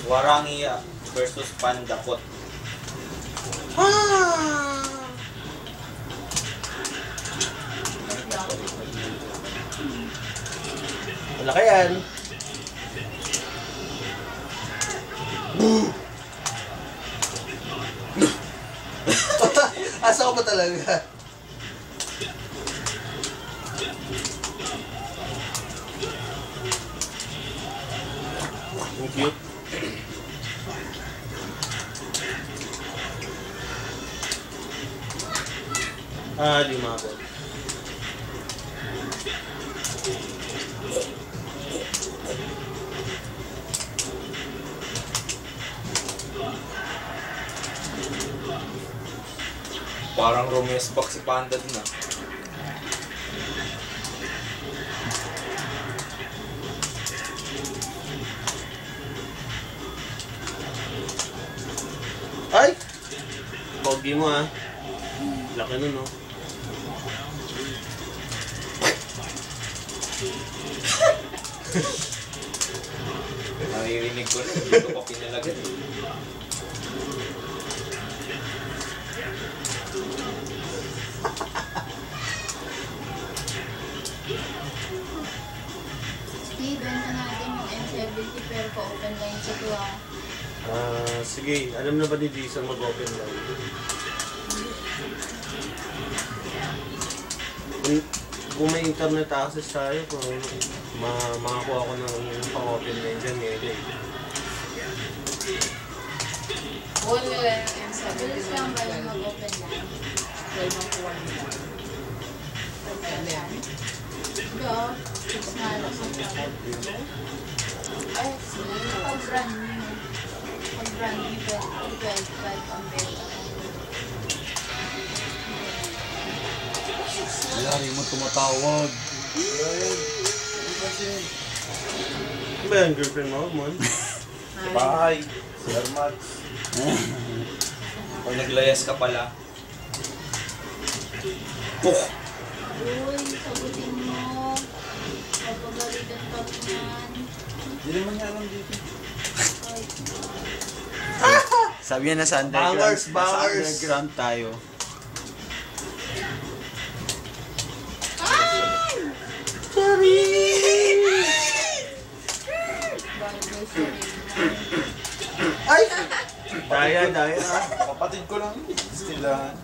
Warangia versus Pandakot. Wala ka yan. Asa ko ba talaga? Ang cute. Di mabot. Parang rumesbak si Panda dun ah. Ay! Pogi mo ah. Laki nun oh. Naririnig ko na, hindi ko pa pinalagan. Steven, natin yung M70 pero pa-open line sa tuwa. Sige. Alam na ba ni Jason mag-open line? Kung may internet access tayo, kung makakuha ko ng pang-open line dyan, ngayon. Huwag nila yung M70. Bilis lang ba yung mag-open line? Well, makuha nila. Open line? Go. It's not a ay, pag-brand new. Pag-brand new, 12 ang beta. Lari mo tumatawag. Ano ba yan, girlfriend mo, Mon? Bye! Sir Max. Pag naglayas ka pala. Uy, sagutin mo. Pagpagalitan ka man. Hindi naman niya alam dito. Sabi niya nasa underground. Bangers, Nasa bangers. underground tayo. Ay! Daya. Kapatid ko lang. Stilahan.